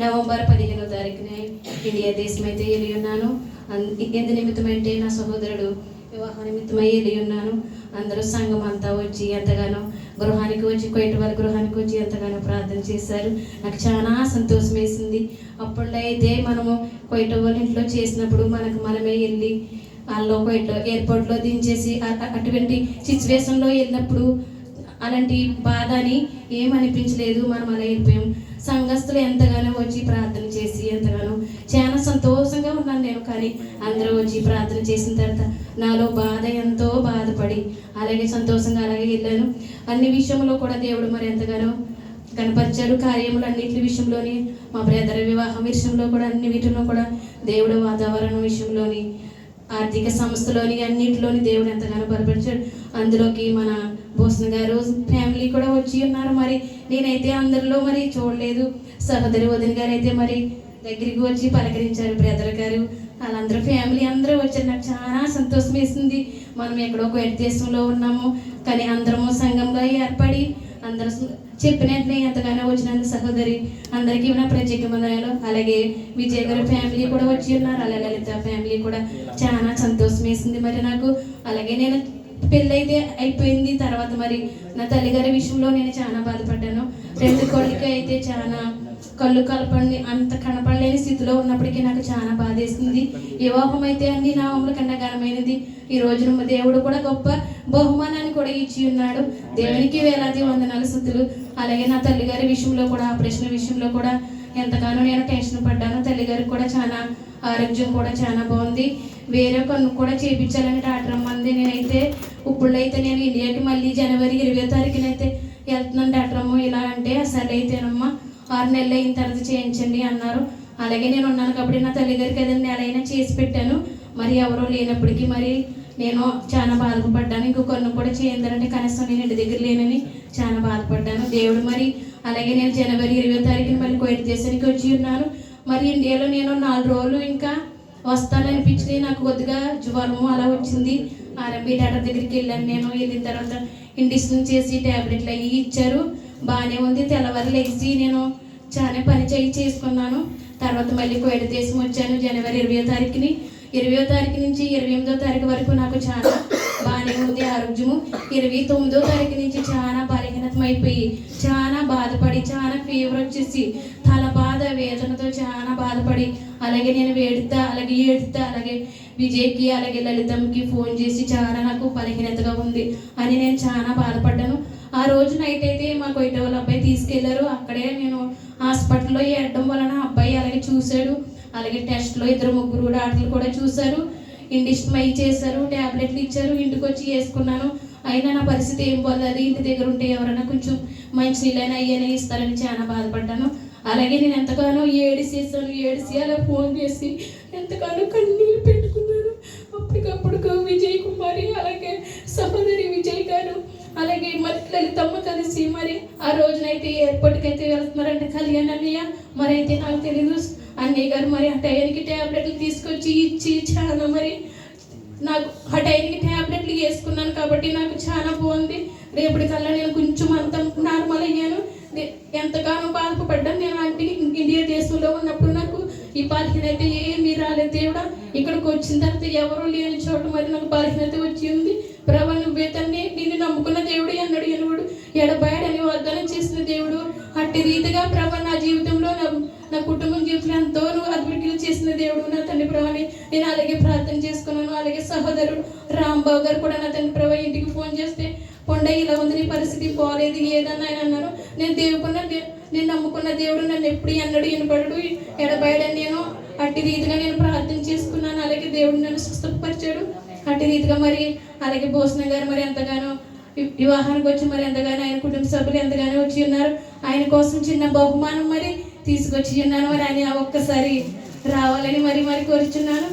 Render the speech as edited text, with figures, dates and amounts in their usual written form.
November 15వ తారీఖున India దేశం అయితే వెళ్ళి ఉన్నాను. ఎందు నిమిత్తమంటే నా సహోదరుడు వివాహ నిమిత్తమై వెళ్ళి ఉన్నాను. అందరూ సంఘం అంతా వచ్చి ఎంతగానో గృహానికి వచ్చి కొయట వాళ్ళ గృహానికి వచ్చి ఎంతగానో ప్రార్థన చేశారు. నాకు చాలా సంతోషం వేసింది. అప్పట్లో అయితే మనము కొయట వాళ్ళ ఇంట్లో చేసినప్పుడు మనమే వెళ్ళి వాళ్ళు కొయట ఎయిర్పోర్ట్లో దించేసి అటువంటి సిచ్యువేషన్లో వెళ్ళినప్పుడు అలాంటి బాధ అని ఏమనిపించలేదు. మనం అలా వెళ్ళిపోయాం. సంఘస్థులు ఎంతగానో వచ్చి ప్రార్థన చేసి ఎంతగానో చాలా సంతోషంగా ఉన్నాను నేను. కానీ అందరూ వచ్చి ప్రార్థన చేసిన తర్వాత నాలో బాధ ఎంతో బాధపడి అలాగే సంతోషంగా అలాగే వెళ్ళాను. అన్ని విషయంలో కూడా దేవుడు మరి ఎంతగానో కనపరిచాడు. కార్యములు అన్నింటి విషయంలోని మా బ్రదర్ వివాహం విషయంలో కూడా అన్ని వీటిలో కూడా దేవుడు వాతావరణం విషయంలోని ఆర్థిక సంస్థలోని అన్నింటిలోని దేవుడు ఎంతగానో బలపరిచాడు. అందులోకి మన భూషణ్ గారు ఫ్యామిలీ కూడా వచ్చి ఉన్నారు. మరి నేనైతే అందరిలో మరి చూడలేదు. సహోదరి వదిన గారు అయితే మరి దగ్గరికి వచ్చి పలకరించారు. బ్రదర్ గారు వాళ్ళందరూ ఫ్యామిలీ అందరూ వచ్చారు. నాకు చాలా సంతోషం వేసింది. మనం ఎక్కడో ఒక దేశంలో ఉన్నాము కానీ అందరము సంఘంగా ఏర్పడి అందరూ చెప్పినట్లే ఎంతగానో వచ్చినందుకు సహోదరి అందరికీ నా ప్రత్యేక వందనాలు. అలాగే విజయ్ గారి ఫ్యామిలీ కూడా వచ్చి ఉన్నారు. అలాగే లలిత ఫ్యామిలీ కూడా చాలా సంతోషం వేసింది మరి నాకు. అలాగే నేను పెళ్ళైతే అయిపోయింది. తర్వాత మరి నా తల్లిగారి విషయంలో నేను చాలా బాధపడ్డాను. 2 కోళ్ళకి అయితే చాలా కళ్ళు కలపండి అంత కనపడలేని స్థితిలో ఉన్నప్పటికీ నాకు చాలా బాధ వేసింది. వివాహం అయితే అన్ని నామముల కన్నా ఘనమైనది. ఈ రోజున దేవుడు కూడా గొప్ప బహుమానాన్ని కూడా ఇచ్చి ఉన్నాడు. దేవునికి వేలాది వందనాలు స్తుతులు. అలాగే నా తల్లిగారి విషయంలో కూడా ఆపరేషన్ విషయంలో కూడా ఎంతగానో నేను టెన్షన్ పడ్డాను. తల్లిగారికి కూడా చాలా ఆరోగ్యం కూడా చాలా బాగుంది. వేరే కన్ను కూడా చేయించాలని డాక్టర్ అమ్మంది. నేనైతే ఇప్పుడైతే నేను ఇండియాకి మళ్ళీ జనవరి 20వ తారీఖున అయితే వెళ్తున్నాను డాక్టర్ అమ్మ. ఇలా అంటే అసలు అయితేనమ్మా 6 నెలలు అయిన తర్వాత చేయించండి అన్నారు. అలాగే నేను ఉన్నాను కాబట్టి నా తల్లిగారికి ఏదైనా నెలైనా చేసి పెట్టాను. మరి ఎవరో లేనప్పటికీ మరి నేను చాలా బాధపడ్డాను. ఇంకో కన్ను కూడా చేయించాలంటే కనీసం నేను ఇంటి దగ్గర లేనని చాలా బాధపడ్డాను. దేవుడు మరి అలాగే నేను జనవరి 20వ తారీఖున మళ్ళీ కోయిట దేశానికి వచ్చి ఉన్నాను. మరి ఇండియాలో నేను 4 రోజులు ఇంకా వస్తాననిపించింది. నాకు కొద్దిగా జ్వరము అలా వచ్చింది. ఆర్ఎంపీ డాక్టర్ దగ్గరికి వెళ్ళాను. నేను వెళ్ళిన తర్వాత ఇండిషన్ చేసి ట్యాబ్లెట్లు అవి ఇచ్చారు. బాగానే ఉంది. తెల్లవారు లెగిసి నేను చాలా పని చేసుకున్నాను. తర్వాత మళ్ళీ కోయిట దేశం వచ్చాను జనవరి 20వ తారీఖుని. 20వ తారీఖు నుంచి 28వ తారీఖు వరకు నాకు చాలా బాగానే ఉంది ఆరోగ్యము. 29వ తారీఖు నుంచి చాలా బలహీనతం అయిపోయి చాలా బాధపడి చాలా ఫీవర్ వచ్చేసి తల బాధ వేదనతో చాలా బాధపడి అలాగే నేను ఏడుతా అలాగే విజయ్కి అలాగే లలితమ్మకి ఫోన్ చేసి చాలా నాకు బలహీనతగా ఉంది అని నేను చాలా బాధపడ్డాను. ఆ రోజు నైట్ అయితే మా కొయిట వాళ్ళ అబ్బాయి తీసుకెళ్లారు. అక్కడే నేను హాస్పిటల్లో ఏడడం వలన అబ్బాయి అలాగే చూశాడు. అలాగే టెస్ట్లో 2-3 డాక్టర్లు కూడా చూశారు. ఇండిషన్ అయి చేశారు. ట్యాబ్లెట్లు ఇచ్చారు. ఇంటికి వచ్చి వేసుకున్నాను. అయినా నా పరిస్థితి ఏం పోలేదు. ఇంటి దగ్గర ఉంటే ఎవరైనా కొంచెం మంచి నీళ్ళైనా అయ్యనే ఇస్తారని చాలా బాధపడ్డాను. అలాగే నేను ఎంతగానో ఏడిసి అలా ఫోన్ చేసి ఎంతగానో కన్నీళ్ళు పెట్టుకున్నాను. అప్పటికప్పుడు విజయ్ కుమారి అలాగే సహోదరి విజయ్ గారు అలాగే మరి లలితమ్మ కలిసి మరి ఆ రోజునైతే ఎయిర్పోర్ట్కి అయితే వెళ్తున్నారంటే కళ్యాణ్ అన్నయ్య మరి అయితే నాకు తెలియదు. అన్నయ్య గారు మరి ఆ టైంకి ట్యాబ్లెట్లు తీసుకొచ్చి ఇచ్చి చాలా మరి నాకు ఆ టైంకి ట్యాబ్లెట్లు వేసుకున్నాను కాబట్టి నాకు చాలా బాగుంది. రేపటికల్లా నేను కొంచెం అంత నార్మల్ అయ్యాను. ఎంతగానో బాధపడ్డాను. నేను అంటే ఇండియా దేశంలో ఉన్నప్పుడు నాకు ఈ బలహీనత ఏమీ రాలేదు. దేవుడా ఇక్కడికి వచ్చిన తర్వాత ఎవరూ లేని చోట మరి నాకు బలహీనత వచ్చి ఉంది. ప్రభు నువ్వే తన్ని నిన్ను నమ్ముకున్న దేవుడు ఎన్నడు ఎనుగుడు ఎడబాయడని వాగ్దానం చేసిన దేవుడు. అట్టి రీతిగా ప్రభు నా జీవితంలో నా కుటుంబం జీవితంలో ఎంతో నువ్వు అద్భుతాలు చేసిన దేవుడు నా తండ్రి ప్రభని నేను అలాగే ప్రార్థన చేసుకున్నాను. అలాగే సహోదరుడు రాంబాబు గారు కూడా నా తండ్రి ప్రభు ఇంటికి ఫోన్ చేస్తే కొండ ఇలా ఉంది, నీ పరిస్థితి పోలేదు ఏదన్నా ఆయన అన్నాను. నేను నమ్ముకున్న దేవుడు నన్ను ఎప్పుడు ఎన్నడు వినపడడు ఎడబాయడని నేను అట్టి రీతిగా నేను ప్రార్థన చేసుకున్నాను. అలాగే దేవుడు నన్ను స్వస్థపరిచాడు. అట్టి రీతిగా మరి అలాగే భూషణ్ గారు మరి ఎంతగానో వివాహానికి వచ్చి మరి ఎంతగానో ఆయన కుటుంబ సభ్యులు ఎంతగానో వచ్చి ఉన్నారు. ఆయన కోసం చిన్న బహుమానం మరి తీసుకొచ్చి ఉన్నాను. మరి ఆయన ఒక్కసారి రావాలని మరి కోరుచున్నాను.